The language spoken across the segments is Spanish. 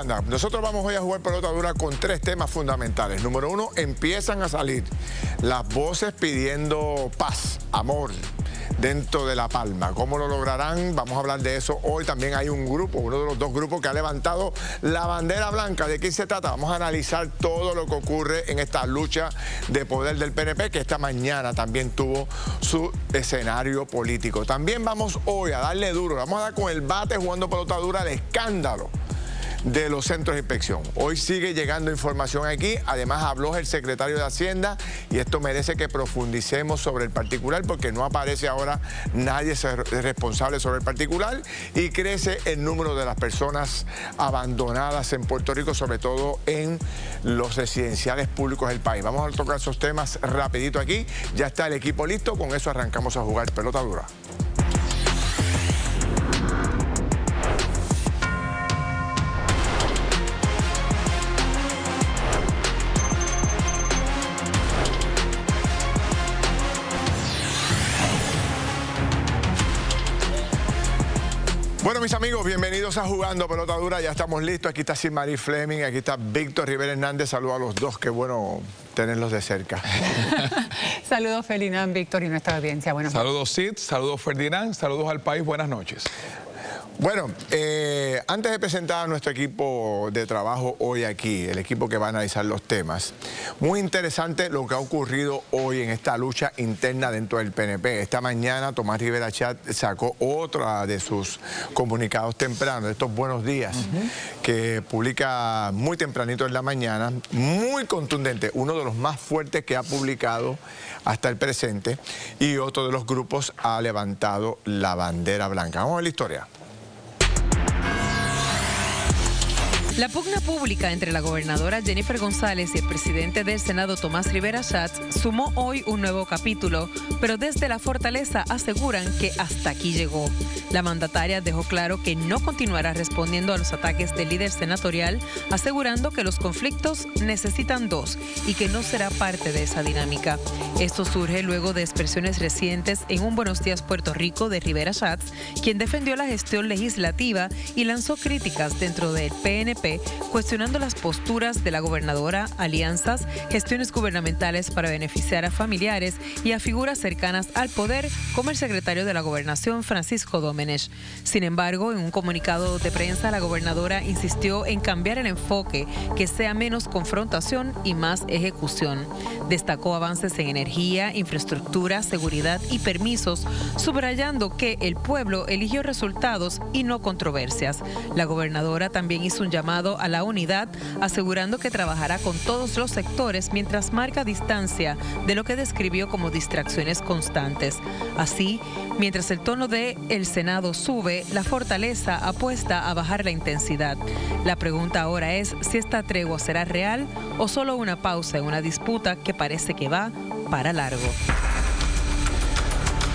Nosotros vamos hoy a jugar pelota dura con tres temas fundamentales. Número uno, empiezan a salir las voces pidiendo paz, amor dentro de La Palma. ¿Cómo lo lograrán? Vamos a hablar de eso hoy. También hay un grupo, uno de los dos grupos que ha levantado la bandera blanca. ¿De qué se trata? Vamos a analizar todo lo que ocurre en esta lucha de poder del PNP, que esta mañana también tuvo su escenario político. También vamos hoy a darle duro, vamos a dar con el bate jugando pelota dura al escándalo de los centros de inspección. Hoy sigue llegando información aquí, además habló el secretario de Hacienda y esto merece que profundicemos sobre el particular porque no aparece ahora nadie responsable sobre el particular y crece el número de las personas abandonadas en Puerto Rico, sobre todo en los residenciales públicos del país. Vamos a tocar esos temas rapidito aquí, ya está el equipo listo, con eso arrancamos a jugar pelota dura. Bueno, mis amigos, bienvenidos a Jugando Pelota Dura. Ya estamos listos. Aquí está Silmarie Fleming, aquí está Víctor Rivera Hernández. Saludos a los dos. Qué bueno tenerlos de cerca. Saludos, Ferdinand, Víctor y nuestra audiencia. Buenas noches. Saludos, Sid. Saludos, Ferdinand. Saludos al país. Buenas noches. Bueno, antes de presentar a nuestro equipo de trabajo hoy aquí, el equipo que va a analizar los temas, muy interesante lo que ha ocurrido hoy en esta lucha interna dentro del PNP. Esta mañana Tomás Rivera Chat sacó otra de sus comunicados tempranos, estos buenos días, que publica muy tempranito en la mañana, muy contundente, uno de los más fuertes que ha publicado hasta el presente, y otro de los grupos ha levantado la bandera blanca. Vamos a ver la historia. La pugna pública entre la gobernadora Jennifer González y el presidente del Senado Tomás Rivera Schatz sumó hoy un nuevo capítulo, pero desde la fortaleza aseguran que hasta aquí llegó. La mandataria dejó claro que no continuará respondiendo a los ataques del líder senatorial, asegurando que los conflictos necesitan dos y que no será parte de esa dinámica. Esto surge luego de expresiones recientes en un Buenos Días Puerto Rico de Rivera Schatz, quien defendió la gestión legislativa y lanzó críticas dentro del PNP, cuestionando las posturas de la gobernadora, alianzas, gestiones gubernamentales para beneficiar a familiares y a figuras cercanas al poder, como el secretario de la Gobernación, Francisco Domenech. Sin embargo, en un comunicado de prensa, la gobernadora insistió en cambiar el enfoque, que sea menos confrontación y más ejecución. Destacó avances en energía, infraestructura, seguridad y permisos, subrayando que el pueblo eligió resultados y no controversias. La gobernadora también hizo un llamado a la unidad, asegurando que trabajará con todos los sectores mientras marca distancia de lo que describió como distracciones constantes. Así, mientras el tono del Senado sube, la fortaleza apuesta a bajar la intensidad. La pregunta ahora es si esta tregua será real o solo una pausa en una disputa que parece que va para largo.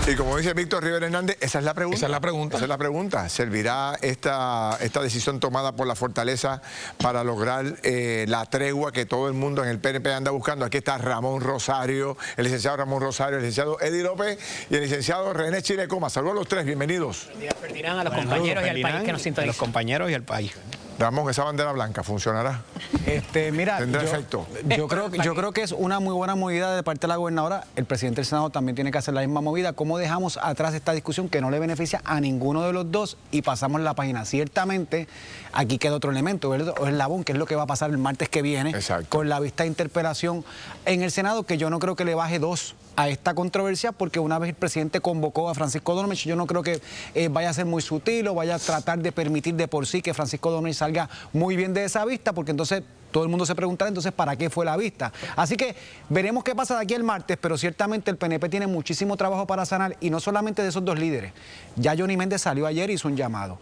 Y como dice Víctor Rivera Hernández, esa es la pregunta. Esa es la pregunta. Esa es la pregunta. ¿Servirá esta decisión tomada por la fortaleza para lograr la tregua que todo el mundo en el PNP anda buscando? Aquí está Ramón Rosario, el licenciado Ramón Rosario, el licenciado Eddie López y el licenciado René Chilecoma. Saludos a los tres, bienvenidos. Buenos días, Ferdinand, a los compañeros y al país que nos sintonizan. A los compañeros y al país. Ramón, esa bandera blanca, ¿funcionará? Mira, ¿tendrá efecto? Yo creo que es una muy buena movida de parte de la gobernadora. El presidente del Senado también tiene que hacer la misma movida. ¿Cómo dejamos atrás esta discusión que no le beneficia a ninguno de los dos y pasamos la página? Ciertamente, aquí queda otro elemento, el eslabón, que es lo que va a pasar el martes que viene. Exacto. Con la vista de interpelación en el Senado, que yo no creo que le baje dos a esta controversia, porque una vez el presidente convocó a Francisco Domenech, yo no creo que vaya a ser muy sutil o vaya a tratar de permitir de por sí que Francisco Domenech salga muy bien de esa vista, porque entonces todo el mundo se preguntará entonces para qué fue la vista. Así que veremos qué pasa de aquí al martes, pero ciertamente el PNP tiene muchísimo trabajo para sanar, y no solamente de esos dos líderes. Ya Johnny Méndez salió ayer y hizo un llamado.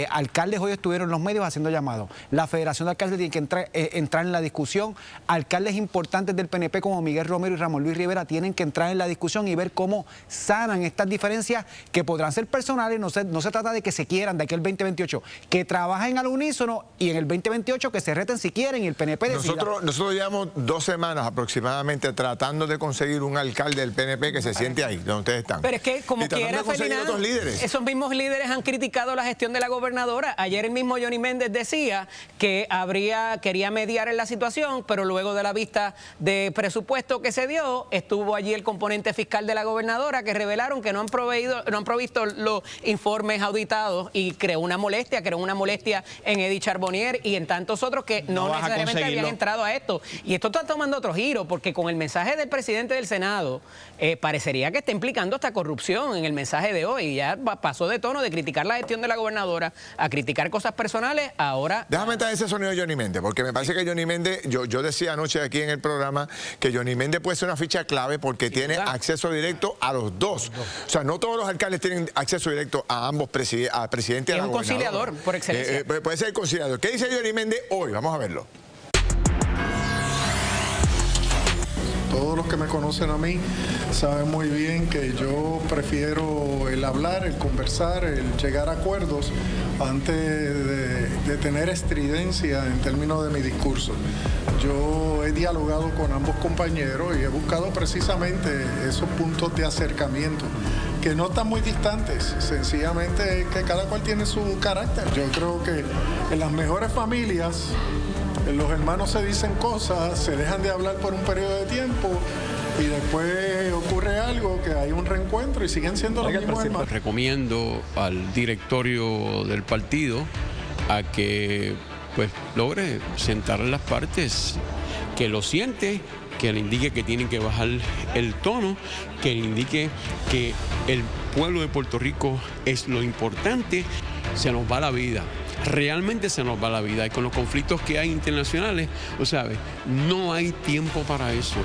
Alcaldes hoy estuvieron en los medios haciendo llamados. La Federación de Alcaldes tiene que entrar en la discusión. Alcaldes importantes del PNP como Miguel Romero y Ramón Luis Rivera tienen que entrar en la discusión y ver cómo sanan estas diferencias que podrán ser personales. No se trata de que se quieran de aquí al 2028, que trabajen al unísono y en el 2028 que se reten si quieren y el PNP decida. Nosotros llevamos 2 semanas aproximadamente tratando de conseguir un alcalde del PNP que se siente ahí, donde ustedes están. Pero es que como quiera, Ferdinand, esos mismos líderes han criticado la gestión de la gobernadora. Ayer el mismo Johnny Méndez decía que quería mediar en la situación, pero luego de la vista de presupuesto que se dio, estuvo allí el componente fiscal de la gobernadora que revelaron que no han provisto los informes auditados y creó una molestia en Edith Charbonnier y en tantos otros que no necesariamente habían entrado a esto. Y esto está tomando otro giro porque con el mensaje del presidente del Senado parecería que está implicando esta corrupción en el mensaje de hoy. Ya pasó de tono de criticar la gestión de la gobernadora a criticar cosas personales, ahora... Déjame entrar ese sonido de Johnny Méndez, porque me parece que Johnny Méndez, yo decía anoche aquí en el programa que Johnny Méndez puede ser una ficha clave porque tiene acceso directo a los dos. O sea, no todos los alcaldes tienen acceso directo a ambos al presidente y a la gobernadora. Es un conciliador, por excelencia. Puede ser el conciliador. ¿Qué dice Johnny Méndez hoy? Vamos a verlo. Todos los que me conocen a mí saben muy bien que yo prefiero el hablar, el conversar, el llegar a acuerdos antes de tener estridencia en términos de mi discurso. Yo he dialogado con ambos compañeros y he buscado precisamente esos puntos de acercamiento que no están muy distantes, sencillamente que cada cual tiene su carácter. Yo creo que en las mejores familias los hermanos se dicen cosas, se dejan de hablar por un periodo de tiempo y después ocurre algo, que hay un reencuentro y siguen siendo los mismos hermanos. Recomiendo al directorio del partido a que pues logre sentar las partes, que lo siente, que le indique que tienen que bajar el tono, que le indique que el pueblo de Puerto Rico es lo importante. Se nos va la vida. Realmente se nos va la vida y con los conflictos que hay internacionales, ¿sabes? No hay tiempo para eso.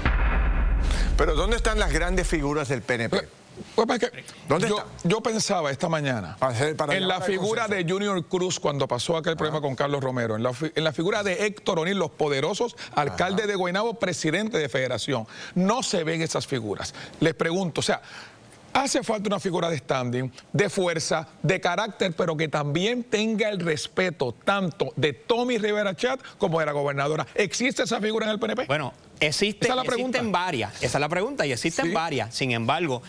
Pero ¿dónde están las grandes figuras del PNP? ¿Dónde está? Yo pensaba esta mañana en la figura de Junior Cruz cuando pasó aquel problema con Carlos Romero, en la figura de Héctor O'Neill, los poderosos, alcalde de Guaynabo, presidente de federación. No se ven esas figuras. Les pregunto, o sea, hace falta una figura de standing, de fuerza, de carácter, pero que también tenga el respeto tanto de Tommy Rivera Chatz como de la gobernadora. ¿Existe esa figura en el PNP? Bueno, existen varias. Esa es la pregunta y existen varias. Sin embargo,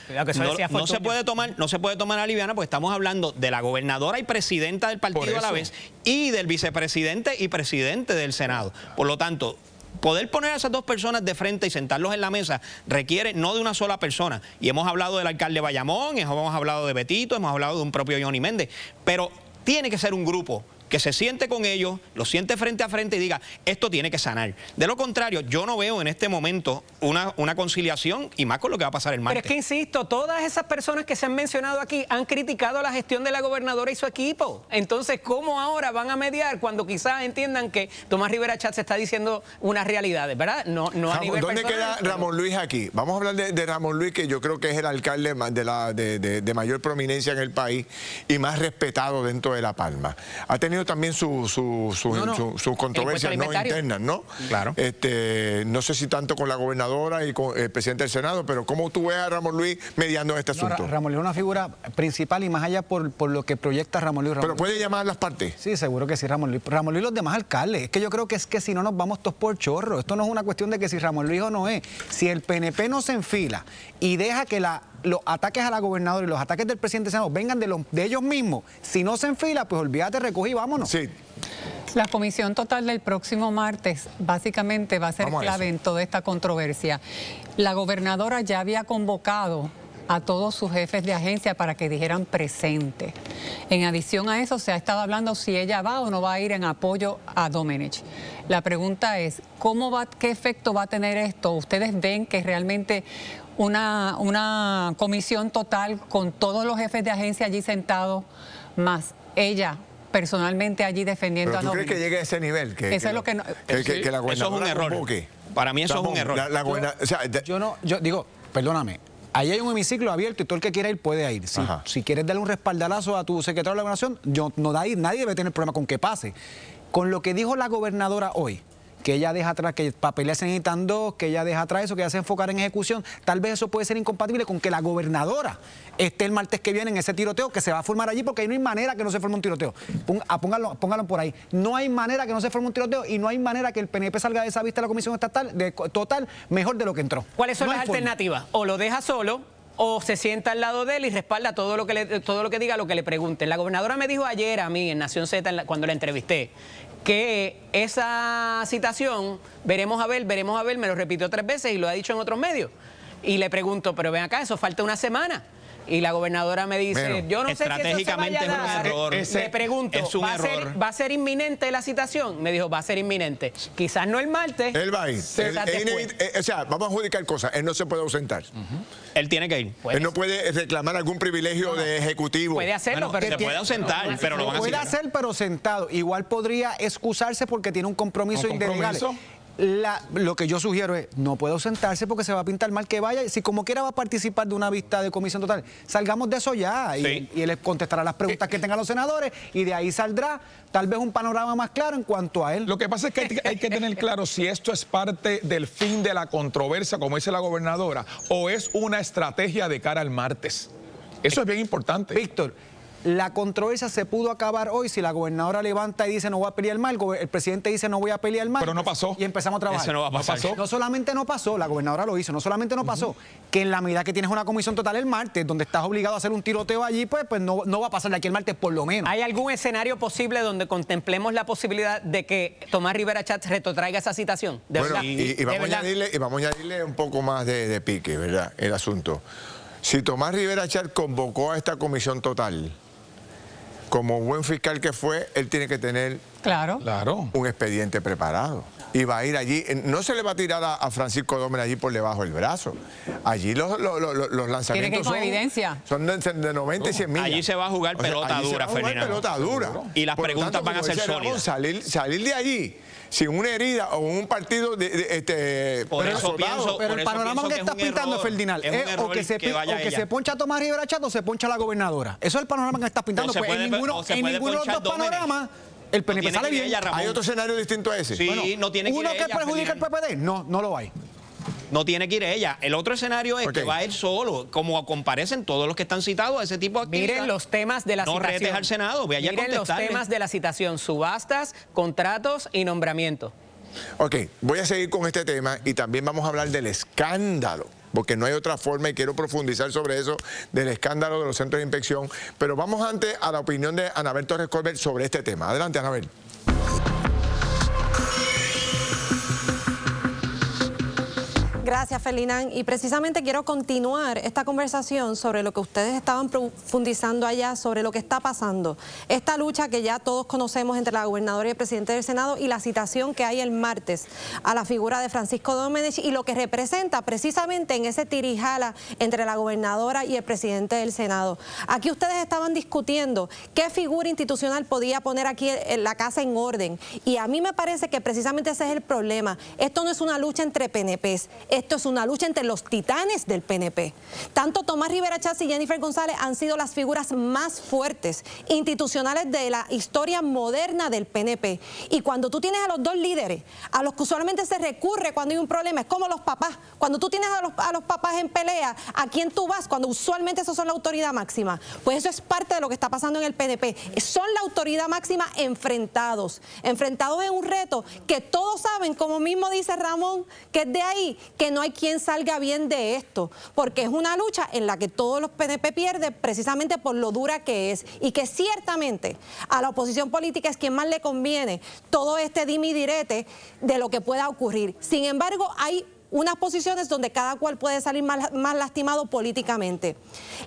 no se puede tomar a liviana porque estamos hablando de la gobernadora y presidenta del partido a la vez y del vicepresidente y presidente del Senado. Por lo tanto, poder poner a esas dos personas de frente y sentarlos en la mesa requiere no de una sola persona. Y hemos hablado del alcalde Bayamón, hemos hablado de Betito, hemos hablado de un propio Johnny Méndez, pero tiene que ser un grupo que se siente con ellos, lo siente frente a frente y diga, esto tiene que sanar. De lo contrario, yo no veo en este momento una conciliación y más con lo que va a pasar el martes. Pero es que insisto, todas esas personas que se han mencionado aquí han criticado la gestión de la gobernadora y su equipo. Entonces, ¿cómo ahora van a mediar cuando quizás entiendan que Tomás Rivera Chatz está diciendo unas realidades, ¿verdad? No a nivel ¿Dónde personal, queda Ramón Luis aquí? Vamos a hablar de Ramón Luis, que yo creo que es el alcalde de mayor prominencia en el país y más respetado dentro de La Palma. Ha tenido también sus controversias no internas, ¿no? Claro. No sé si tanto con la gobernadora y con el presidente del Senado, pero ¿cómo tú ves a Ramón Luis mediando este asunto? Ramón Luis es una figura principal y más allá por lo que proyecta Ramón Luis. ¿Pero puede llamar a las partes? Sí, seguro que sí, Ramón Luis. Ramón Luis y los demás alcaldes. Es que yo creo que es que si no nos vamos todos por chorro. Esto no es una cuestión de que si Ramón Luis o no es. Si el PNP no se enfila y deja que los ataques a la gobernadora y los ataques del presidente del Senado vengan de ellos mismos, si no se enfila, pues olvídate, recogí, vámonos. Sí. La comisión total del próximo martes básicamente va a ser clave en toda esta controversia. La gobernadora ya había convocado a todos sus jefes de agencia para que dijeran presente. En adición a eso, se ha estado hablando si ella va o no va a ir en apoyo a Domenech. La pregunta es, ¿qué efecto va a tener esto? ¿Ustedes ven que realmente una comisión total con todos los jefes de agencia allí sentados, más ella personalmente allí defendiendo a Domenech? ¿Tú crees que llegue a ese nivel? Que la gobernadora eso es un error. Convoque. Para mí eso es un error. Yo digo, perdóname, ahí hay un hemiciclo abierto y todo el que quiera ir puede ir. Si quieres darle un respaldarazo a tu secretario de la gobernación, nadie debe tener problema con que pase. Con lo que dijo la gobernadora hoy, que ella deja atrás, que para pelear se necesitan dos, que ella deja atrás eso, que ella se enfocar en ejecución, tal vez eso puede ser incompatible con que la gobernadora esté el martes que viene en ese tiroteo que se va a formar allí, porque ahí no hay manera que no se forme un tiroteo. Póngalo por ahí. No hay manera que no se forme un tiroteo y no hay manera que el PNP salga de esa vista de la Comisión Estatal total mejor de lo que entró. ¿Cuáles son las alternativas? O lo deja solo, o se sienta al lado de él y respalda todo lo que diga, lo que le pregunten. La gobernadora me dijo ayer a mí en Nación Z, cuando la entrevisté, que esa citación, veremos a ver, me lo repitió 3 veces y lo ha dicho en otros medios. Y le pregunto, pero ven acá, eso falta una semana. Y la gobernadora me dice, bueno, yo no sé si eso se vaya a dar. Le pregunto, ¿va a ser inminente la citación? Me dijo, va a ser inminente. Quizás no el martes. Él va a ir. O sea, vamos a adjudicar cosas. Él no se puede ausentar. Él tiene que ir. Él no puede reclamar algún privilegio de ejecutivo. Puede hacerlo, pero se puede ausentar, pero lo van a puede hacer, pero sentado. Igual podría excusarse porque tiene un compromiso ilegal. Lo que yo sugiero es, no puede ausentarse porque se va a pintar mal, que vaya, si como quiera va a participar de una vista de comisión total, salgamos de eso ya, sí. y él contestará las preguntas que tengan los senadores, y de ahí saldrá tal vez un panorama más claro en cuanto a él. Lo que pasa es que hay que tener claro si esto es parte del fin de la controversia, como dice la gobernadora, o es una estrategia de cara al martes. Eso es bien importante. Víctor, la controversia se pudo acabar hoy si la gobernadora levanta y dice no voy a pelear mal, el presidente dice no voy a pelear mal. Pero no pasó. Y empezamos a trabajar. Eso no va a pasar. No solamente no pasó, la gobernadora lo hizo, no solamente no pasó, que en la medida que tienes una comisión total el martes, donde estás obligado a hacer un tiroteo allí, pues no va a pasar de aquí el martes por lo menos. ¿Hay algún escenario posible donde contemplemos la posibilidad de que Tomás Rivera Schatz retrotraiga esa citación? Bueno, y vamos a añadirle un poco más de pique, ¿verdad? El asunto. Si Tomás Rivera Schatz convocó a esta comisión total, como buen fiscal que fue, él tiene que tener un expediente preparado. Y va a ir allí, no se le va a tirar a Francisco Dómenes allí por debajo del brazo. Allí los lanzamientos son de 90 y 100 millas. Allí se va a jugar pelota dura, Ferdinand. Y las preguntas van a ser sólidas. Salir de allí sin una herida o un partido pero el panorama que estás pintando, Ferdinand, es o que se poncha a Tomás Rivera Schatz o se poncha a la gobernadora. Eso es el panorama que estás pintando. Pues en ninguno de los dos panoramas el PNP sale bien. ¿Hay otro escenario distinto a ese? Sí, bueno, no tiene que ir uno que perjudica al PPD, no lo hay. No tiene que ir ella. El otro escenario es que va él solo, como comparecen todos los que están citados a ese tipo de actividad. Miren los temas de la citación. No retes al Senado, ve allá a Miren los temas de la citación, subastas, contratos y nombramientos. Ok, voy a seguir con este tema y también vamos a hablar del escándalo, porque no hay otra forma y quiero profundizar sobre eso, del escándalo de los centros de inspección. Pero vamos antes a la opinión de Anabel Torres Colbert sobre este tema. Adelante, Anabel. Gracias, Ferdinand. Y precisamente quiero continuar esta conversación sobre lo que ustedes estaban profundizando allá, sobre lo que está pasando. Esta lucha que ya todos conocemos entre la gobernadora y el presidente del Senado y la citación que hay el martes a la figura de Francisco Dómenes y lo que representa precisamente en ese tirijala entre la gobernadora y el presidente del Senado. Aquí ustedes estaban discutiendo qué figura institucional podía poner aquí en la casa en orden. Y a mí me parece que precisamente ese es el problema. Esto no es una lucha entre PNPs. Esto es una lucha entre los titanes del PNP. Tanto Tomás Rivera Schatz y Jennifer González han sido las figuras más fuertes institucionales de la historia moderna del PNP. Y cuando tú tienes a los dos líderes, a los que usualmente se recurre cuando hay un problema, es como los papás. Cuando tú tienes a los papás en pelea, ¿a quién tú vas? Cuando usualmente esos son la autoridad máxima. Pues eso es parte de lo que está pasando en el PNP. Son la autoridad máxima enfrentados en un reto que todos saben, como mismo dice Ramón, que es de ahí, que no hay quien salga bien de esto, porque es una lucha en la que todos los PNP pierden precisamente por lo dura que es y que ciertamente a la oposición política es quien más le conviene todo este dime y direte de lo que pueda ocurrir. Sin embargo, hay unas posiciones donde cada cual puede salir más lastimado políticamente.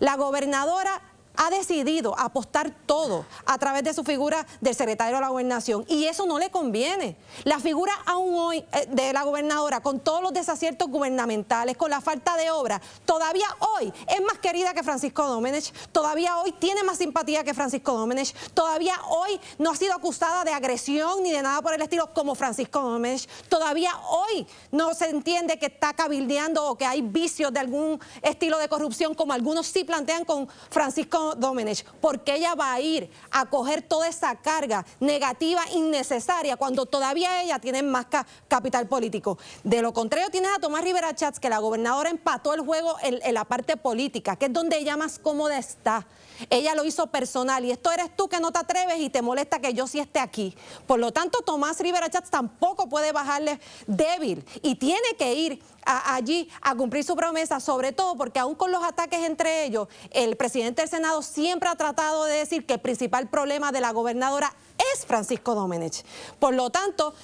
La gobernadora ha decidido apostar todo a través de su figura del secretario de la Gobernación y eso no le conviene. La figura aún hoy de la gobernadora, con todos los desaciertos gubernamentales, con la falta de obra, todavía hoy es más querida que Francisco Dómenes, todavía hoy tiene más simpatía que Francisco Dómenes, todavía hoy no ha sido acusada de agresión ni de nada por el estilo como Francisco Dómenes, todavía hoy no se entiende que está cabildeando o que hay vicios de algún estilo de corrupción como algunos sí plantean con Francisco Domenech, porque ella va a ir a coger toda esa carga negativa innecesaria cuando todavía ella tiene más capital político. De lo contrario, tienes a Tomás Rivera Schatz, que la gobernadora empató el juego en la parte política, que es donde ella más cómoda está. Ella lo hizo personal y esto eres tú que no te atreves y te molesta que yo sí esté aquí. Por lo tanto, Tomás Rivera Schatz tampoco puede bajarle débil y tiene que ir allí a cumplir su promesa, sobre todo porque aún con los ataques entre ellos, el presidente del Senado siempre ha tratado de decir que el principal problema de la gobernadora es Francisco Domenech. Por lo tanto,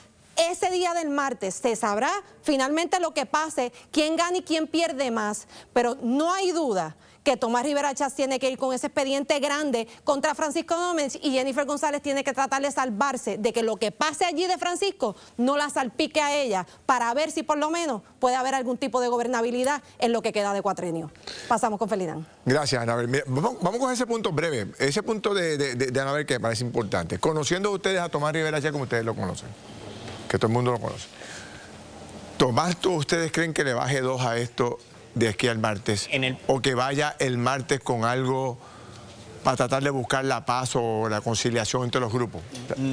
ese día del martes se sabrá finalmente lo que pase, quién gana y quién pierde más, pero no hay duda que Tomás Rivera Schatz tiene que ir con ese expediente grande contra Francisco Domenech y Jennifer González tiene que tratar de salvarse de que lo que pase allí de Francisco no la salpique a ella para ver si por lo menos puede haber algún tipo de gobernabilidad en lo que queda de cuatrenio. Pasamos con Ferdinand. Gracias, Anabel. Mira, vamos con ese punto breve, ese punto de Anabel que me parece importante. Conociendo ustedes a Tomás Rivera Schatz como ustedes lo conocen, que todo el mundo lo conoce. Tomás, ¿ustedes creen que le baje 2 a esto de aquí al martes? O que vaya el martes con algo para tratar de buscar la paz o la conciliación entre los grupos.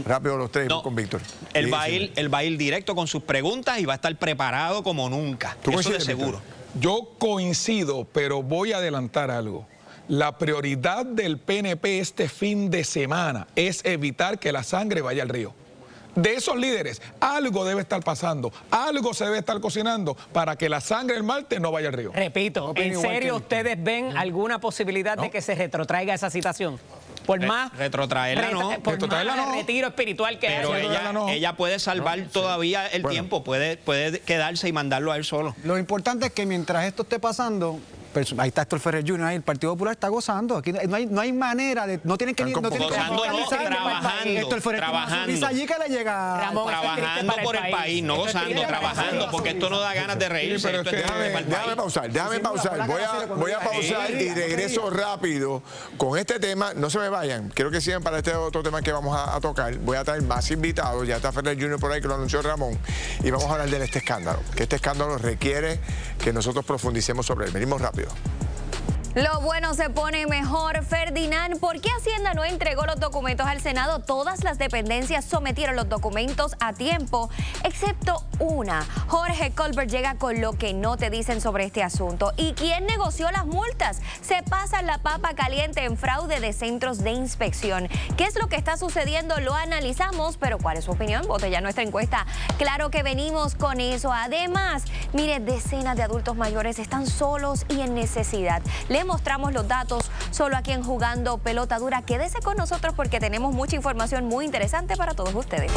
Rápido los tres, no, con Víctor. Él va a ir directo con sus preguntas y va a estar preparado como nunca. Eso de seguro. Yo coincido, pero voy a adelantar algo. La prioridad del PNP este fin de semana es evitar que la sangre vaya al río. De esos líderes, algo debe estar pasando, algo se debe estar cocinando para que la sangre el martes no vaya al río. Repito, ¿en serio ustedes ven alguna posibilidad de que se retrotraiga esa situación? Por más retrotraerla no, retiro espiritual que pero ella puede salvar todavía el tiempo, puede quedarse y mandarlo a él solo. Lo importante es que mientras esto esté pasando, ahí está Héctor Ferrer Jr., ahí el Partido Popular está gozando. Aquí no hay manera de... No tienen que... trabajando por el país, no gozando, trabajando, porque esto no da ganas de reírse. Pero déjame pausar. Voy a pausar y regreso rápido con este tema. No se me vayan. Quiero que sigan para este otro tema que vamos a tocar. Voy a traer más invitados. Ya está Ferrer Jr. por ahí, que lo anunció Ramón. Y vamos a hablar de este escándalo. Que este escándalo requiere que nosotros profundicemos sobre él. Venimos rápido. Lo bueno se pone mejor. Ferdinand, ¿por qué Hacienda no entregó los documentos al Senado? Todas las dependencias sometieron los documentos a tiempo, excepto una. Jorge Colbert llega con lo que no te dicen sobre este asunto. ¿Y quién negoció las multas? Se pasa la papa caliente en fraude de centros de inspección. ¿Qué es lo que está sucediendo? Lo analizamos, pero ¿cuál es su opinión? Vote ya nuestra encuesta. Claro que venimos con eso. Además, mire, decenas de adultos mayores están solos y en necesidad. Le mostramos los datos solo aquí en Jugando Pelota Dura. Quédese con nosotros porque tenemos mucha información muy interesante para todos ustedes.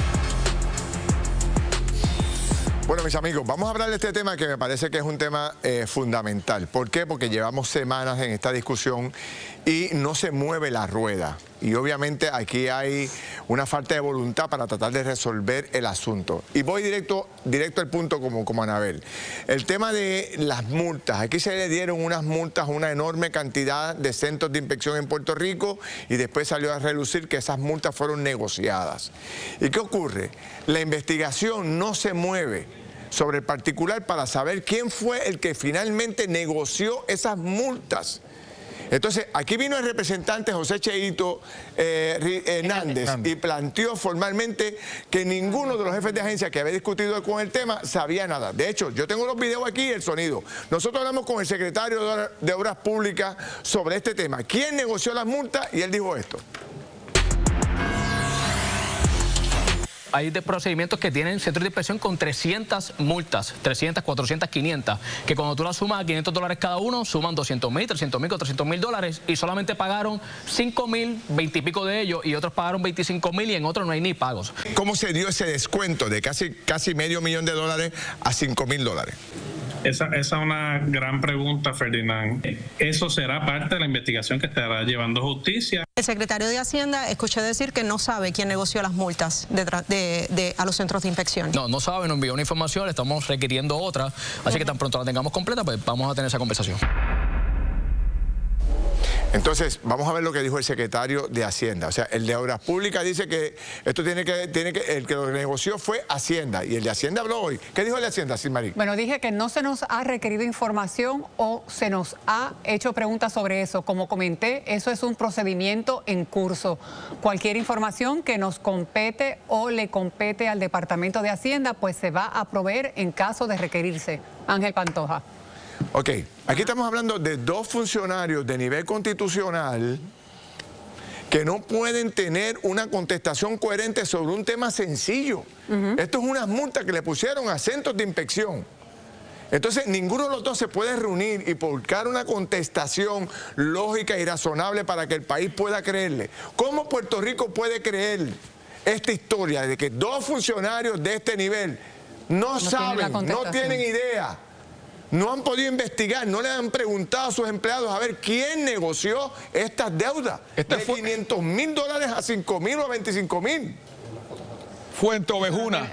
Bueno, mis amigos, vamos a hablar de este tema que me parece que es un tema fundamental. ¿Por qué? Porque llevamos semanas en esta discusión y no se mueve la rueda. Y obviamente aquí hay una falta de voluntad para tratar de resolver el asunto. Y voy directo al punto como Anabel. El tema de las multas. Aquí se le dieron unas multas a una enorme cantidad de centros de inspección en Puerto Rico y después salió a relucir que esas multas fueron negociadas. ¿Y qué ocurre? La investigación no se mueve sobre el particular para saber quién fue el que finalmente negoció esas multas. Entonces, aquí vino el representante José Cheito Hernández y planteó formalmente que ninguno de los jefes de agencia que había discutido con el tema sabía nada. De hecho, yo tengo los videos aquí y el sonido. Nosotros hablamos con el secretario de Obras Públicas sobre este tema. ¿Quién negoció las multas? Y él dijo esto. Hay procedimientos que tienen centros de inspección con 300 multas, 300, 400, 500, que cuando tú las sumas a $500 cada uno, suman 200,000, 300,000, $400,000 y solamente pagaron 5,000, 20 y pico de ellos, y otros pagaron 25,000 y en otros no hay ni pagos. ¿Cómo se dio ese descuento de casi $500,000 a $5,000? Esa es una gran pregunta, Ferdinand. Eso será parte de la investigación que estará llevando justicia. El secretario de Hacienda escuché decir que no sabe quién negoció las multas a los centros de inspección. No sabe, nos envió una información, le estamos requiriendo otra, así que tan pronto la tengamos completa, pues vamos a tener esa conversación. Entonces, vamos a ver lo que dijo el secretario de Hacienda. O sea, el de Obras Públicas dice que esto el que lo negoció fue Hacienda. Y el de Hacienda habló hoy. ¿Qué dijo el de Hacienda, Silmarí? Bueno, dije que no se nos ha requerido información o se nos ha hecho preguntas sobre eso. Como comenté, eso es un procedimiento en curso. Cualquier información que nos compete o le compete al Departamento de Hacienda, pues se va a proveer en caso de requerirse. Ángel Pantoja. Ok, aquí estamos hablando de dos funcionarios de nivel constitucional que no pueden tener una contestación coherente sobre un tema sencillo. Esto es unas multas que le pusieron a centros de inspección. Entonces, ninguno de los dos se puede reunir y buscar una contestación lógica y razonable para que el país pueda creerle. ¿Cómo Puerto Rico puede creer esta historia de que dos funcionarios de este nivel no saben, no tienen idea? No han podido investigar, no le han preguntado a sus empleados a ver quién negoció estas deudas de $500,000 a $5,000 o a $25,000. Fuenteovejuna.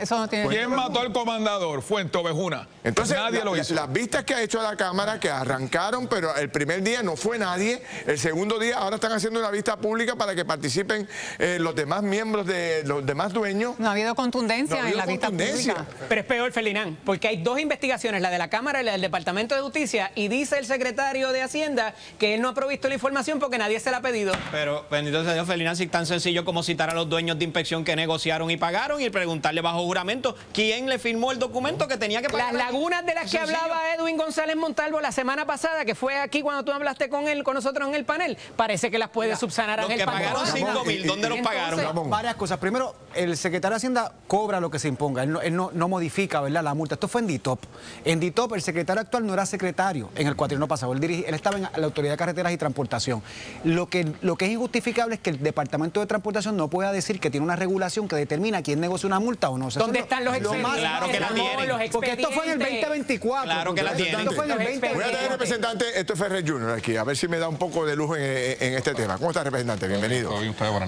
¿Quién mató al comandador? Fuenteovejuna. Entonces, nadie lo hizo. Las vistas que ha hecho la Cámara, que arrancaron, pero el primer día no fue nadie. El segundo día ahora están haciendo una vista pública para que participen los demás miembros de los demás dueños. No ha habido contundencia en la vista pública. Pero es peor, Felinán, porque hay dos investigaciones, la de la Cámara y la del Departamento de Justicia, y dice el secretario de Hacienda que él no ha provisto la información porque nadie se la ha pedido. Pero, bendito sea Dios, Felinán, si es tan sencillo como citar a los dueños de inspección que negociaron y pagaron y preguntarle bajo juramento quién le firmó el documento que tenía que pagar. Las lagunas de las que hablaba Edwin González Montalvo la semana pasada, que fue aquí cuando tú hablaste con él, con nosotros en el panel, parece que las puede subsanar Ángel Pantoja. Los que pagaron $5,000, ¿dónde los pagaron? Varias cosas. Primero, el secretario de Hacienda cobra lo que se imponga. Él no modifica, ¿verdad?, la multa. Esto fue en DITOP. En DITOP, el secretario actual no era secretario en el cuatrienio pasado. Él estaba en la Autoridad de Carreteras y Transportación. Lo que es injustificable es que el Departamento de Transportación no pueda decir que tiene una regulación que determina quién negocia una multa o no. ¿Dónde están los expedientes? Claro que la tienen. Porque esto fue en el 2024. Claro que la tienen. Esto fue en el 2024. Voy a tener representante, esto es Ferrer Jr. aquí, a ver si me da un poco de lujo en este tema. ¿Cómo está, representante? Bienvenido.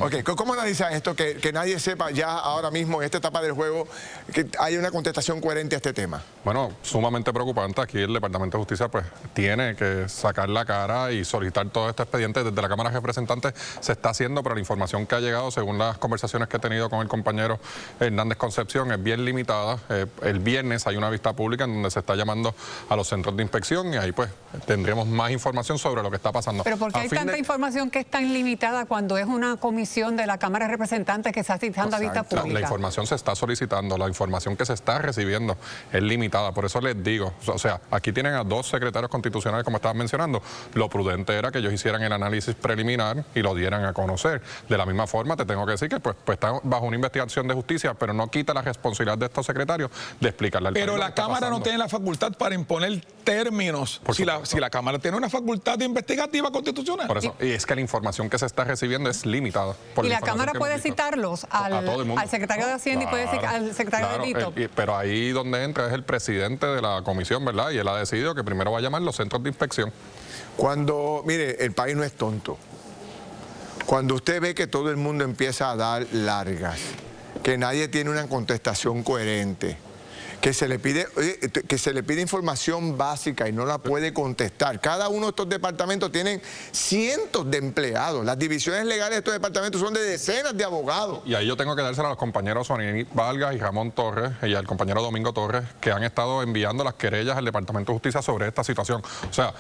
Okay. ¿Cómo analiza esto que nadie sepa ya ahora mismo en esta etapa del juego que haya una contestación coherente a este tema? Bueno, sumamente preocupante. Aquí el Departamento de Justicia pues tiene que sacar la cara y solicitar todo este expediente. Desde la Cámara de Representantes se está haciendo, pero la información que ha llegado, según las conversaciones que he tenido con el compañero Hernández Concepción, es bien limitada. El viernes hay una vista pública en donde se está llamando a los centros de inspección y ahí pues tendremos más información sobre lo que está pasando. Pero ¿por qué hay tanta información que es tan limitada cuando es una comisión de la Cámara de Representantes que está citando a vista pública? La información se está solicitando, la información que se está recibiendo es limitada. Por eso les digo, o sea, aquí tienen a dos secretarios constitucionales, como estaban mencionando. Lo prudente era que ellos hicieran el análisis preliminar y lo dieran a conocer. De la misma forma, te tengo que decir que pues está bajo una investigación de justicia, pero no quita la responsabilidad de estos secretarios de explicarle al país. Pero la Cámara no tiene la facultad para imponer términos. Si la Cámara tiene una facultad investigativa constitucional. Por eso, y es que la información que se está recibiendo es limitada. Y la Cámara puede citarlos al secretario de Hacienda y puede decir al secretario de DITOP. Pero ahí donde entra es el presidente de la comisión, ¿verdad? Y él ha decidido que primero va a llamar los centros de inspección. Mire, el país no es tonto. Cuando usted ve que todo el mundo empieza a dar largas, que nadie tiene una contestación coherente, que se le pide información básica y no la puede contestar. Cada uno de estos departamentos tienen cientos de empleados. Las divisiones legales de estos departamentos son de decenas de abogados. Y ahí yo tengo que dársela a los compañeros Sonny Vargas y Ramón Torres y al compañero Domingo Torres, que han estado enviando las querellas al Departamento de Justicia sobre esta situación. O sea,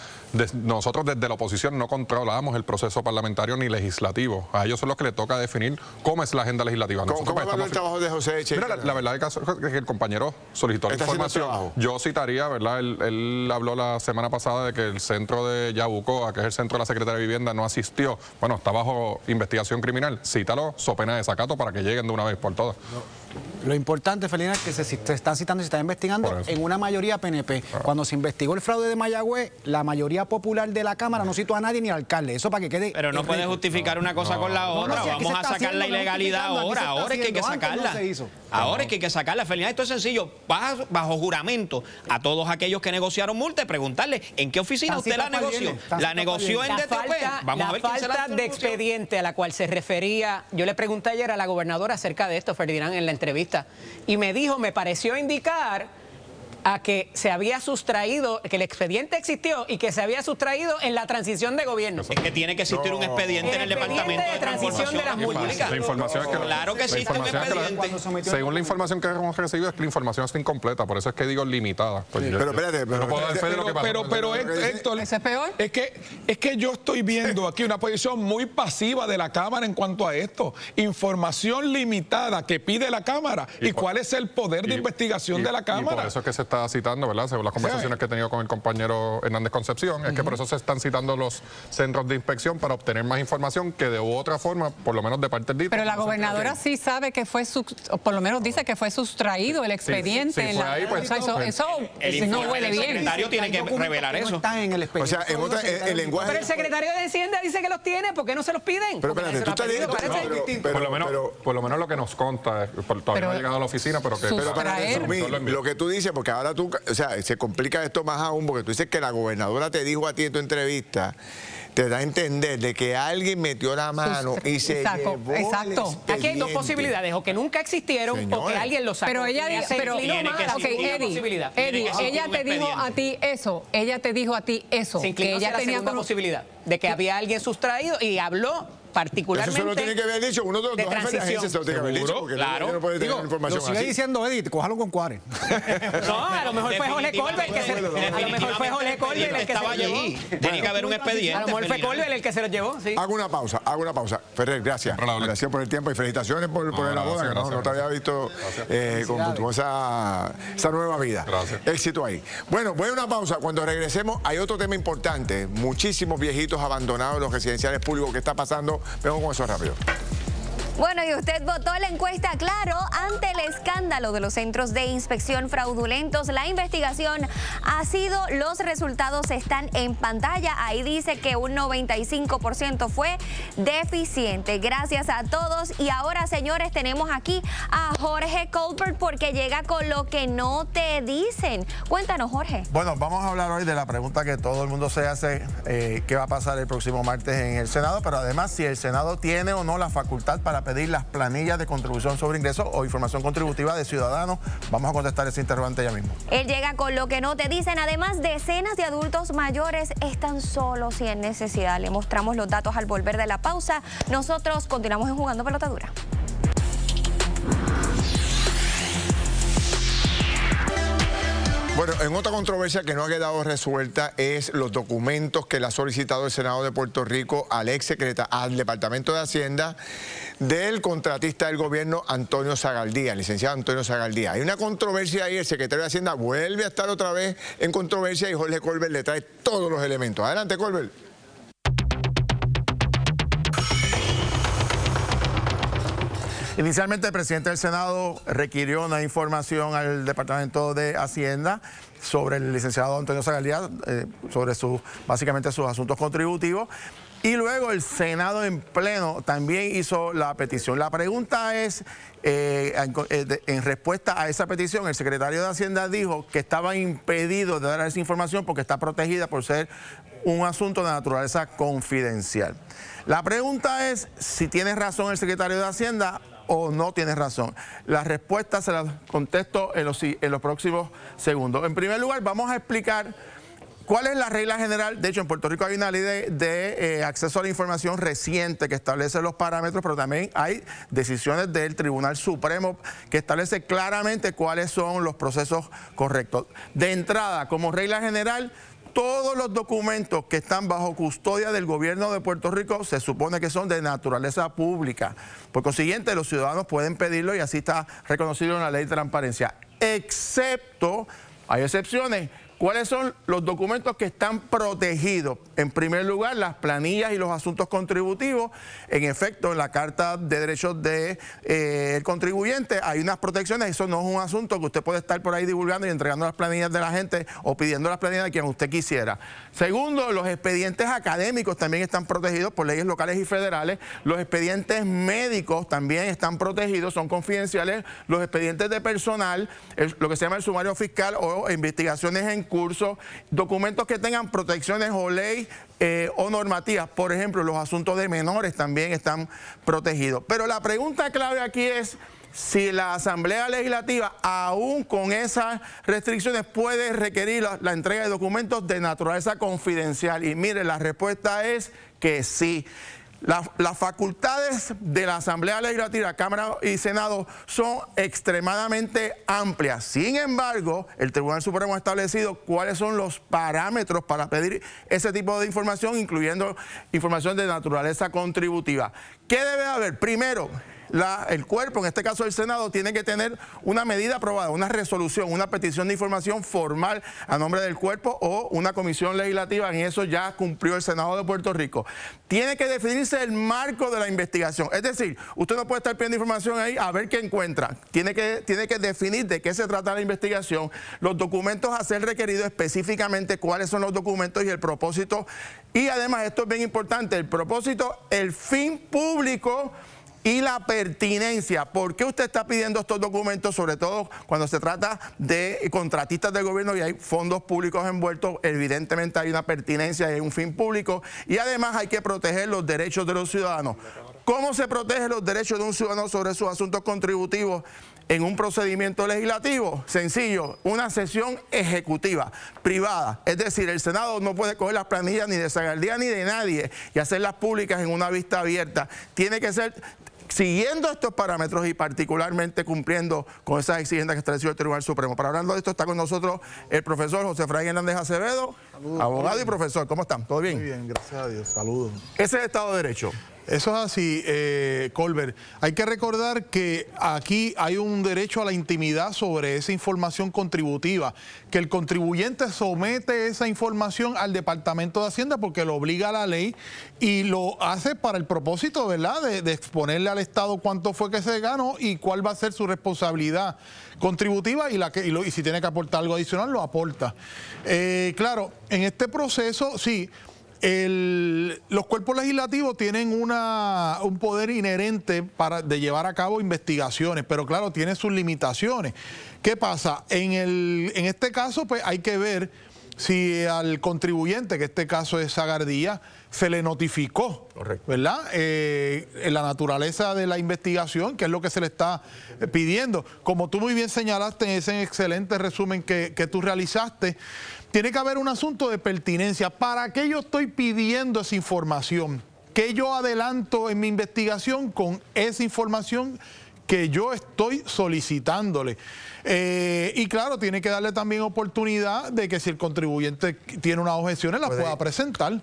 nosotros desde la oposición no controlamos el proceso parlamentario ni legislativo. A ellos son los que les toca definir cómo es la agenda legislativa. ¿Cómo va el trabajo de José Eche? Mira, la verdad del caso es que el compañero solicitó la información. Yo citaría, ¿verdad? Él habló la semana pasada de que el centro de Yabucoa, que es el centro de la Secretaría de Vivienda, no asistió. Bueno, está bajo investigación criminal. Cítalo, so pena de desacato para que lleguen de una vez por todas. Lo importante, Felina, es que se están citando y se está investigando en una mayoría PNP. Cuando se investigó el fraude de Mayagüez, la mayoría popular de la Cámara no citó a nadie ni al alcalde. Eso para que quede... Pero no puede justificar una cosa con la otra. Vamos a sacar la ilegalidad ahora. Ahora es que hay que sacarla. Ahora es que hay que sacarla, Felina. Esto es sencillo. Bajo juramento a todos aquellos que negociaron multa y preguntarle en qué oficina usted la negoció. ¿La negoció en DTP? Vamos a ver quién será. La falta de expediente a la cual se refería, yo le pregunté ayer a la gobernadora acerca de esto, Ferdinand, en la entrevista, y me dijo, me pareció indicar a que se había sustraído, que el expediente existió y que se había sustraído en la transición de gobierno. Es que tiene que existir un expediente en el Departamento de Transición de las Multas. La información es que claro que existe un expediente. Según la información que hemos recibido es que la información está incompleta, por eso es que digo limitada. Pues pero espérate, no puedo dar fe de lo que pasó. Pero Héctor, ¿ese es peor? Es que yo estoy viendo aquí una posición muy pasiva de la Cámara en cuanto a esto. Información limitada que pide la Cámara. ¿Y cuál es el poder de investigación de la Cámara? Y por eso es que se está citando, ¿verdad? Según las conversaciones que he tenido con el compañero Hernández Concepción, es que por eso se están citando los centros de inspección para obtener más información que de otra forma, por lo menos de parte del DITO. Pero la gobernadora sí sabe que fue, por lo menos dice que fue sustraído el expediente. Sí, fue ahí, pues, eso no huele bien. El secretario tiene que revelar eso. Están en el expediente. O sea, en otra, el lenguaje... Pero el secretario de Hacienda dice que los tiene, ¿por qué no se los piden? Pero espérate, tú estás diciendo... Por lo menos lo que nos consta, todavía no ha llegado a la oficina, pero que... Pero para resumir, lo que tú dices, porque ahora tú, o sea, se complica esto más aún, porque tú dices que la gobernadora te dijo a ti en tu entrevista, te da a entender de que alguien metió la mano y se llevó el expediente. Aquí hay dos posibilidades, o que nunca existieron, Señores, o que alguien lo sacó. Pero ella dijo, Eddie, ella te dijo a ti eso, que ella tenía una posibilidad de que había alguien sustraído y habló particularmente. Eso se lo tiene que haber dicho uno de los jefes de agencia, se lo tiene que haber dicho, porque claro. no puede tener información lo sigue así. diciendo Edith, cójalo con Cuare. No, a lo mejor fue Jorge Colbert el que se estaba allí. Tiene que haber un expediente. A lo mejor fue Colbert el que se lo llevó, sí. Hago una pausa. Ferrer, gracias. Gracias por el tiempo y felicitaciones por la boda, que no te había visto con esa nueva vida. Gracias. Éxito ahí. Bueno, voy a una pausa. Cuando regresemos hay otro tema importante. Muchísimos viejitos abandonados en los residenciales públicos. ¿Qué está pasando? Vengo con eso rápido. Bueno, y usted votó la encuesta Claro ante el escándalo de los centros de inspección fraudulentos. La investigación ha sido, los resultados están en pantalla. Ahí dice que un 95% fue deficiente. Gracias a todos. Y ahora, señores, tenemos aquí a Jorge Colbert porque llega con lo que no te dicen. Cuéntanos, Jorge. Bueno, vamos a hablar hoy de la pregunta que todo el mundo se hace, qué va a pasar el próximo martes en el Senado, pero además si el Senado tiene o no la facultad para pedir las planillas de contribución sobre ingresos o información contributiva de ciudadanos. Vamos a contestar ese interrogante ya mismo. Él llega con lo que no te dicen. Además, decenas de adultos mayores están solos y en necesidad. Le mostramos los datos al volver de la pausa. Nosotros continuamos en Jugando Pelota Dura. Bueno, en otra controversia que no ha quedado resuelta es los documentos que le ha solicitado el Senado de Puerto Rico al Departamento de Hacienda del contratista del gobierno Antonio Zagaldía, el licenciado Antonio Zagaldía. Hay una controversia ahí, el secretario de Hacienda vuelve a estar otra vez en controversia y Jorge Colbert le trae todos los elementos. Adelante, Colbert. Inicialmente el presidente del Senado requirió una información al Departamento de Hacienda sobre el licenciado Antonio Zagaldía, sobre básicamente sus asuntos contributivos. Y luego el Senado en pleno también hizo la petición. La pregunta es, en respuesta a esa petición, el secretario de Hacienda dijo que estaba impedido de dar esa información porque está protegida por ser un asunto de naturaleza confidencial. La pregunta es si tiene razón el secretario de Hacienda o no tiene razón. La respuesta se la contesto en los próximos segundos. En primer lugar, vamos a explicar cuál es la regla general. De hecho, en Puerto Rico hay una ley de acceso a la información reciente que establece los parámetros, pero también hay decisiones del Tribunal Supremo que establece claramente cuáles son los procesos correctos. De entrada, como regla general, todos los documentos que están bajo custodia del gobierno de Puerto Rico se supone que son de naturaleza pública. Por consiguiente, los ciudadanos pueden pedirlo y así está reconocido en la ley de transparencia. Excepto, hay excepciones. ¿Cuáles son los documentos que están protegidos? En primer lugar, las planillas y los asuntos contributivos. En efecto, en la Carta de Derechos del Contribuyente hay unas protecciones. Eso no es un asunto que usted puede estar por ahí divulgando y entregando las planillas de la gente o pidiendo las planillas de quien usted quisiera. Segundo, los expedientes académicos también están protegidos por leyes locales y federales. Los expedientes médicos también están protegidos, son confidenciales. Los expedientes de personal, lo que se llama el sumario fiscal o investigaciones en curso, documentos que tengan protecciones o ley o normativas, por ejemplo, los asuntos de menores también están protegidos. Pero la pregunta clave aquí es, si la Asamblea Legislativa, aún con esas restricciones, puede requerir la entrega de documentos de naturaleza confidencial. Y mire, la respuesta es que sí. Las facultades de la Asamblea Legislativa, Cámara y Senado son extremadamente amplias. Sin embargo, el Tribunal Supremo ha establecido cuáles son los parámetros para pedir ese tipo de información, incluyendo información de naturaleza contributiva. ¿Qué debe haber? Primero, el cuerpo, en este caso el Senado, tiene que tener una medida aprobada, una resolución, una petición de información formal a nombre del cuerpo o una comisión legislativa. En eso ya cumplió el Senado de Puerto Rico. Tiene que definirse el marco de la investigación. Es decir, usted no puede estar pidiendo información ahí a ver qué encuentra. Tiene que definir de qué se trata la investigación, los documentos a ser requeridos, específicamente cuáles son los documentos y el propósito. Y además, esto es bien importante, el propósito, el fin público y la pertinencia. ¿Por qué usted está pidiendo estos documentos? Sobre todo cuando se trata de contratistas del gobierno y hay fondos públicos envueltos, evidentemente hay una pertinencia y hay un fin público. Y además hay que proteger los derechos de los ciudadanos. ¿Cómo se protege los derechos de un ciudadano sobre sus asuntos contributivos en un procedimiento legislativo? Sencillo, una sesión ejecutiva, privada. Es decir, el Senado no puede coger las planillas ni de Zagaldía ni de nadie y hacerlas públicas en una vista abierta. Tiene que ser siguiendo estos parámetros y particularmente cumpliendo con esas exigencias que estableció el Tribunal Supremo. Para hablar de esto está con nosotros el profesor José Efraín Hernández Acevedo, abogado y profesor. ¿Cómo están? ¿Todo bien? Muy bien, gracias a Dios. Saludos. Ese es el Estado de Derecho. Eso es así, Colbert. Hay que recordar que aquí hay un derecho a la intimidad sobre esa información contributiva, que el contribuyente somete esa información al Departamento de Hacienda porque lo obliga la ley y lo hace para el propósito, ¿verdad?, de exponerle al Estado cuánto fue que se ganó y cuál va a ser su responsabilidad contributiva y si tiene que aportar algo adicional, lo aporta. Claro, en este proceso, sí, los cuerpos legislativos tienen un poder inherente de llevar a cabo investigaciones, pero claro, tiene sus limitaciones. ¿Qué pasa? En este caso, pues hay que ver si al contribuyente, que en este caso es Zagaldía, se le notificó, ¿verdad?, la naturaleza de la investigación, que es lo que se le está pidiendo. Como tú muy bien señalaste en ese excelente resumen que tú realizaste, tiene que haber un asunto de pertinencia. ¿Para qué yo estoy pidiendo esa información? ¿Qué yo adelanto en mi investigación con esa información que yo estoy solicitándole? Y claro, tiene que darle también oportunidad de que si el contribuyente tiene unas objeciones, las pueda presentar.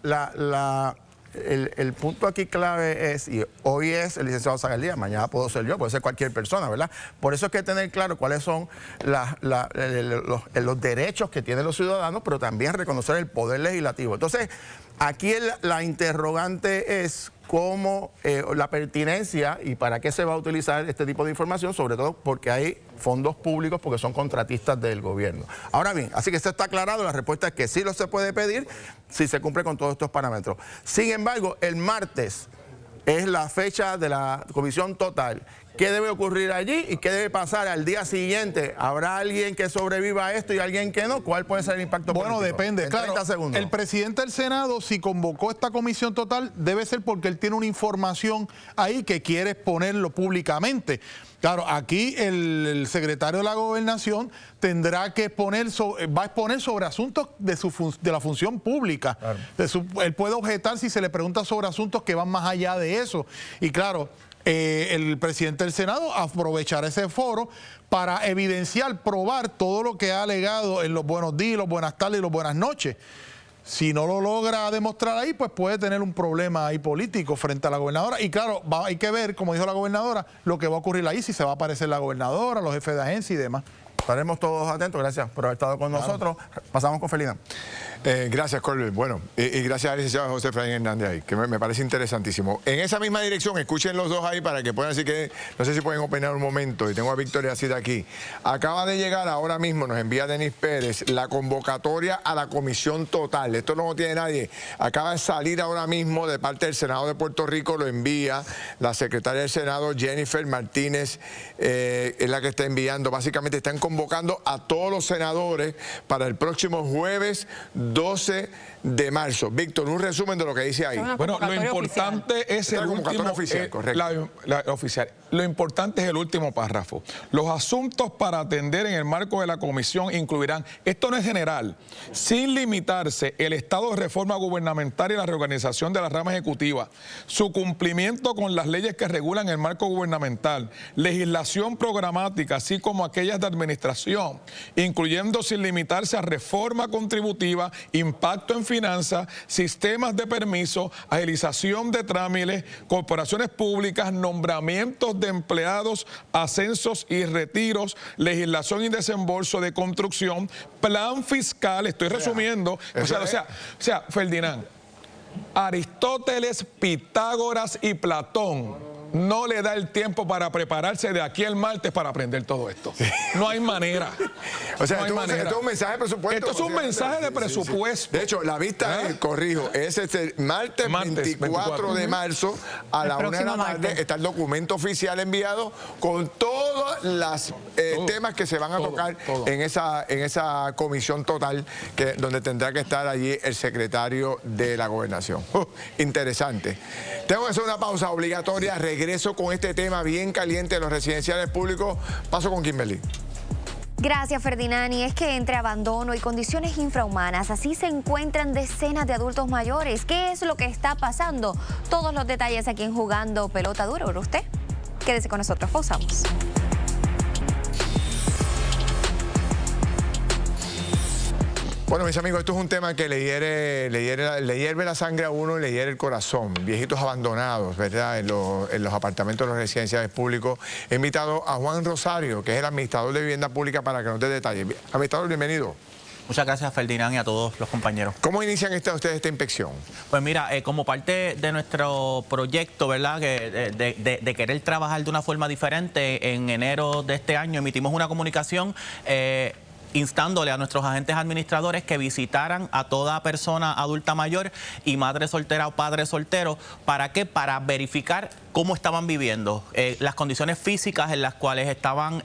El punto aquí clave es, y hoy es el licenciado Zagaldía, mañana puedo ser yo, puede ser cualquier persona, ¿verdad? Por eso hay que tener claro cuáles son los derechos que tienen los ciudadanos, pero también reconocer el poder legislativo. Entonces, aquí la interrogante es cómo la pertinencia y para qué se va a utilizar este tipo de información, sobre todo porque hay fondos públicos, porque son contratistas del gobierno. Ahora bien, así que esto está aclarado, la respuesta es que sí lo se puede pedir si se cumple con todos estos parámetros. Sin embargo, el martes es la fecha de la comisión total. ¿Qué debe ocurrir allí y qué debe pasar al día siguiente? ¿Habrá alguien que sobreviva a esto y alguien que no? ¿Cuál puede ser el impacto político? Bueno, depende. Claro, el presidente del Senado, si convocó esta comisión total, debe ser porque él tiene una información ahí que quiere exponerlo públicamente. Claro, aquí el secretario de la Gobernación tendrá que va a exponer sobre asuntos de la función pública. Claro. Él puede objetar si se le pregunta sobre asuntos que van más allá de eso. Y claro, el presidente del Senado aprovechará ese foro para evidenciar, probar todo lo que ha alegado en los buenos días, los buenas tardes y los buenas noches. Si no lo logra demostrar ahí, pues puede tener un problema ahí político frente a la gobernadora. Y claro, hay que ver, como dijo la gobernadora, lo que va a ocurrir ahí, si se va a aparecer la gobernadora, los jefes de agencia y demás. Estaremos todos atentos. Gracias por haber estado con nosotros. Pasamos con Felina. Gracias, Colbert. Bueno, y gracias al licenciado José Efraín Hernández ahí, que me parece interesantísimo. En esa misma dirección, escuchen los dos ahí para que puedan decir que, no sé si pueden opinar un momento, y tengo a Victoria Cida aquí. Acaba de llegar ahora mismo, nos envía Denis Pérez, la convocatoria a la comisión total. Esto no lo tiene nadie. Acaba de salir ahora mismo de parte del Senado de Puerto Rico, lo envía la secretaria del Senado, Jennifer Martínez, es la que está enviando. Básicamente están convocando convocando a todos los senadores para el próximo jueves 12 de marzo. Víctor, un resumen de lo que dice ahí. Bueno, lo importante es el último oficial, correcto. Oficial. Lo importante es el último párrafo. Los asuntos para atender en el marco de la comisión incluirán, esto no es general, sin limitarse el estado de reforma gubernamental y la reorganización de la rama ejecutiva, su cumplimiento con las leyes que regulan el marco gubernamental, legislación programática, así como aquellas de administración, incluyendo sin limitarse a reforma contributiva, impacto en finanzas, sistemas de permiso, agilización de trámites, corporaciones públicas, nombramientos de empleados, ascensos y retiros, legislación y desembolso de construcción, plan fiscal, estoy resumiendo, o sea, Ferdinand, Aristóteles, Pitágoras y Platón no le da el tiempo para prepararse de aquí al martes para aprender todo esto. No hay manera. O sea, esto es un mensaje de presupuesto. Esto es un mensaje de presupuesto. De hecho, la vista es, corrijo, es este martes 24 de marzo a la 1 de la tarde. Está el documento oficial enviado con todos los temas que se van a tocar en esa comisión total donde tendrá que estar allí el secretario de la Gobernación. Interesante. Tengo que hacer una pausa obligatoria. Regreso con este tema bien caliente de los residenciales públicos. Paso con Kimberly. Gracias, Ferdinand. Y es que entre abandono y condiciones infrahumanas, así se encuentran decenas de adultos mayores. ¿Qué es lo que está pasando? Todos los detalles aquí en Jugando Pelota Dura. ¿Por usted? Quédese con nosotros. Pausamos. Bueno, mis amigos, esto es un tema que le hierve la sangre a uno y le hierve el corazón. Viejitos abandonados, ¿verdad? En los apartamentos de los residenciales públicos. He invitado a Juan Rosario, que es el administrador de vivienda pública, para que nos dé detalles. Administrador, bienvenido. Muchas gracias, Ferdinand, y a todos los compañeros. ¿Cómo inician ustedes esta inspección? Pues mira, como parte de nuestro proyecto, ¿verdad?, de querer trabajar de una forma diferente, en enero de este año emitimos una comunicación instándole a nuestros agentes administradores que visitaran a toda persona adulta mayor y madre soltera o padre soltero. ¿Para qué? Para verificar cómo estaban viviendo, las condiciones físicas en las cuales estaban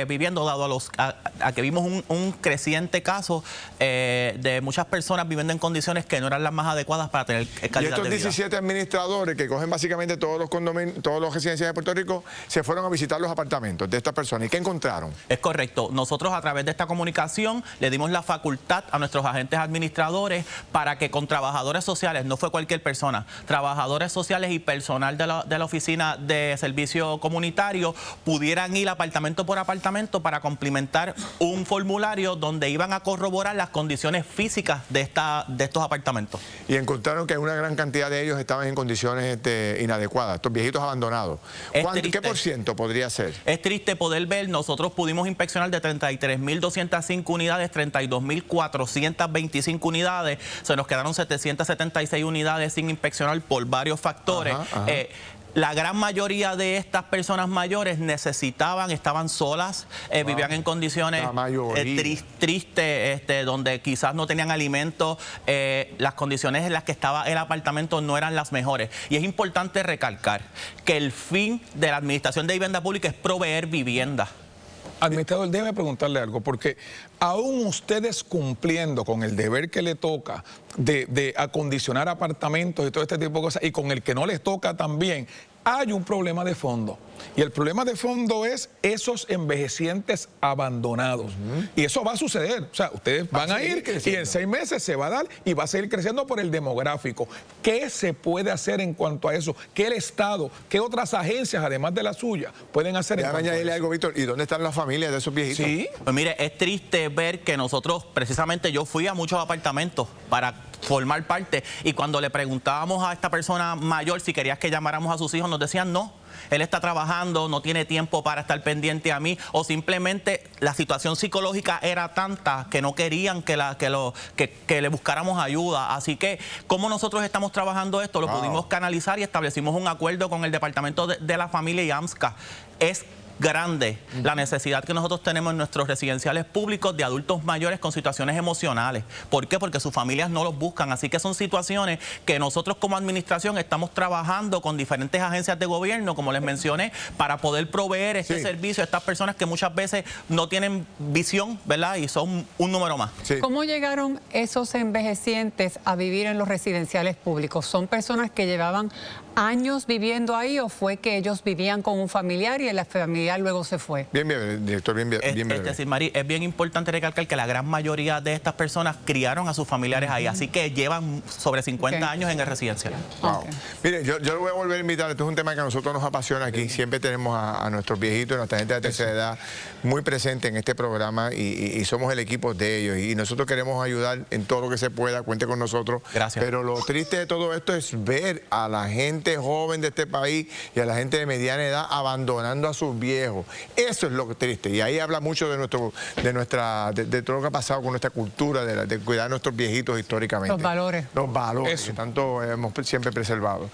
viviendo, dado a que vimos un creciente caso de muchas personas viviendo en condiciones que no eran las más adecuadas para tener calidad de vida. Y estos 17 administradores que cogen básicamente todos los condominios, todos los residenciales de Puerto Rico, se fueron a visitar los apartamentos de estas personas. ¿Y qué encontraron? Es correcto. Nosotros, a través de esta comunicación, le dimos la facultad a nuestros agentes administradores para que con trabajadores sociales, no fue cualquier persona, trabajadores sociales y personal de la oficina de servicio comunitario, pudieran ir apartamento por apartamento para complementar un formulario donde iban a corroborar las condiciones físicas de estos apartamentos. Y encontraron que una gran cantidad de ellos estaban en condiciones inadecuadas, estos viejitos abandonados. ¿Qué por ciento podría ser? Es triste poder ver, nosotros pudimos inspeccionar de 33.205 unidades, 32.425 unidades, se nos quedaron 776 unidades sin inspeccionar por varios factores. La gran mayoría de estas personas mayores estaban solas, vivían en condiciones tristes, donde quizás no tenían alimentos, las condiciones en las que estaba el apartamento no eran las mejores. Y es importante recalcar que el fin de la Administración de Vivienda Pública es proveer vivienda. Administrador, déjeme preguntarle algo, porque aún ustedes cumpliendo con el deber que le toca de acondicionar apartamentos y todo este tipo de cosas, y con el que no les toca también, hay un problema de fondo. Y el problema de fondo es esos envejecientes abandonados. Y eso va a suceder. O sea, ustedes van a ir y en 6 meses se va a dar y va a seguir creciendo por el demográfico. ¿Qué se puede hacer en cuanto a eso? ¿Qué el Estado, qué otras agencias, además de la suya, pueden hacer en cuanto a eso? Añadirle algo, Víctor. ¿Y dónde están las familias de esos viejitos? Sí. Pues mire, es triste ver que nosotros, precisamente yo fui a muchos apartamentos para formar parte, y cuando le preguntábamos a esta persona mayor si querías que llamáramos a sus hijos, nos decían no. Él está trabajando, no tiene tiempo para estar pendiente a mí, o simplemente la situación psicológica era tanta que no querían que le buscáramos ayuda. Así que, ¿cómo nosotros estamos trabajando esto? Lo pudimos canalizar y establecimos un acuerdo con el Departamento de la Familia y AMSCA. Es grande la necesidad que nosotros tenemos en nuestros residenciales públicos de adultos mayores con situaciones emocionales. ¿Por qué? Porque sus familias no los buscan. Así que son situaciones que nosotros como administración estamos trabajando con diferentes agencias de gobierno, como les mencioné, para poder proveer este servicio a estas personas que muchas veces no tienen visión, ¿verdad? Y son un número más. ¿Cómo llegaron esos envejecientes a vivir en los residenciales públicos? ¿Son personas que llevaban años viviendo ahí o fue que ellos vivían con un familiar y el familiar luego se fue? Bien, director, bien decir, Mari, es bien importante recalcar que la gran mayoría de estas personas criaron a sus familiares ahí, así que llevan sobre 50 años en el residencial. Mire, yo lo voy a volver a invitar. Esto es un tema que a nosotros nos apasiona aquí. Siempre tenemos a nuestros viejitos, a nuestra gente de tercera edad muy presente en este programa y somos el equipo de ellos. Y nosotros queremos ayudar en todo lo que se pueda. Cuente con nosotros. Gracias. Pero lo triste de todo esto es ver a la gente joven de este país y a la gente de mediana edad abandonando a sus viejos. Eso es lo que triste. Y ahí habla mucho de todo lo que ha pasado con nuestra cultura, de cuidar a nuestros viejitos históricamente. Los valores. Los valores que tanto hemos siempre preservado.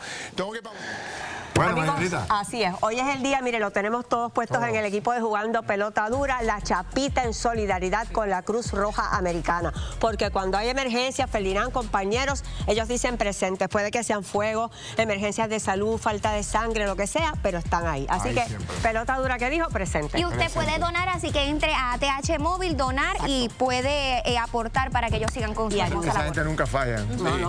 Bueno, amigos, así es. Hoy es el día, mire, lo tenemos todos puestos en el equipo de Jugando Pelota Dura, la chapita en solidaridad con la Cruz Roja Americana. Porque cuando hay emergencias, Ferdinand, compañeros, ellos dicen presentes. Puede que sean fuego, emergencias de salud, falta de sangre, lo que sea, pero están ahí. Así que, siempre. Pelota Dura, ¿qué dijo? Presente. Y usted puede donar, así que entre a ATH Móvil, donar y puede aportar para que ellos sigan con su hermosa labor. Esa gente nunca falla.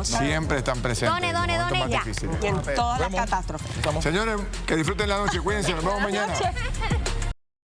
Siempre están presentes. Done ya. Y en todas las catástrofes. Señores, que disfruten la noche, cuídense, nos vemos mañana.